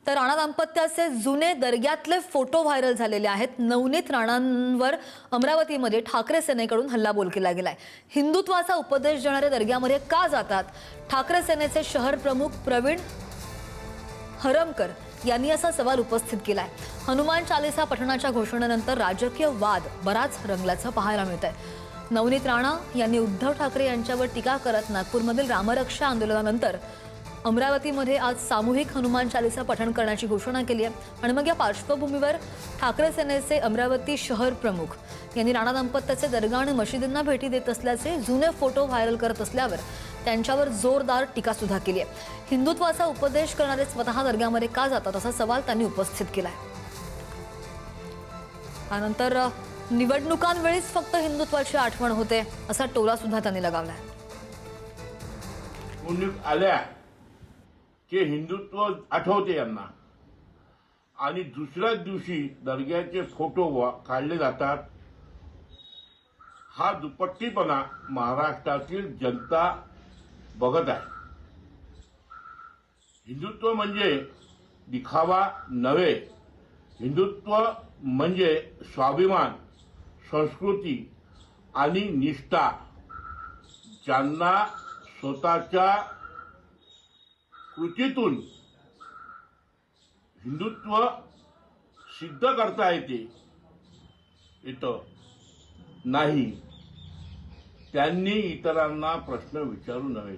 तर राणा दाम्पत्याचे जुने दर्ग्यातले photo viral झालेले आहेत। नवनीत राणांवर अमरावतीमध्ये ठाकरे सेनेकडून हल्लाबोल केला गेलाय। हिंदुत्वाचा उपदेश देणारे दर्ग्यामध्ये का जातात? ठाकरे सेनेचे शहर प्रमुख प्रवीण हरमकर यांनी असा सवाल उपस्थित केलाय। हनुमान चालीसा पठणाच्या घोषणेनंतर राजकीय वाद बराच रंगल्याचं पाहायला मिळतंय। नवनीत राणा यांनी उद्धव ठाकरे यांच्यावर टीका करत नागपूरमधील रामरक्षा आंदोलनानंतर अमरावतीमध्ये आज सामूहिक हनुमान चालीसा पठण करण्याची घोषणा केली आहे। आणि मग या पार्श्वभूमीवर ठाकरे सेनेचे अमरावती शहर प्रमुख यांनी राणा दाम्पत्याचे दर्गा आणि मशिदींना भेटी देत असल्याचे जुने फोटो व्हायरल करत असल्यावर त्यांच्यावर जोरदार टीका सुद्धा केली आहे। हिंदुत्वाचा उपदेश करणारे स्वतः दर्ग्यामध्ये का जातात असा सवाल त्यांनी उपस्थित केलाय। त्यानंतर निवडणुकांवेळीच फक्त हिंदुत्वाची आठवण होते असा टोला सुद्धा त्यांनी लगावलाय। आल्या की हिंदुत्व आठवते यांना आणि दुसऱ्याच दिवशी दर्ग्याचे फोटो काढले जातात। हा दुपट्टीपणा महाराष्ट्रातील जनता बघत आहे। हिंदुत्व म्हणजे दिखावा नव्हे, हिंदुत्व म्हणजे स्वाभिमान, संस्कृती आणि निष्ठा। ज्यांना स्वतःच्या कृतीतून हिंदुत्व सिद्ध करता येतं नाही, त्यांनी इतरांना प्रश्न विचारू नये।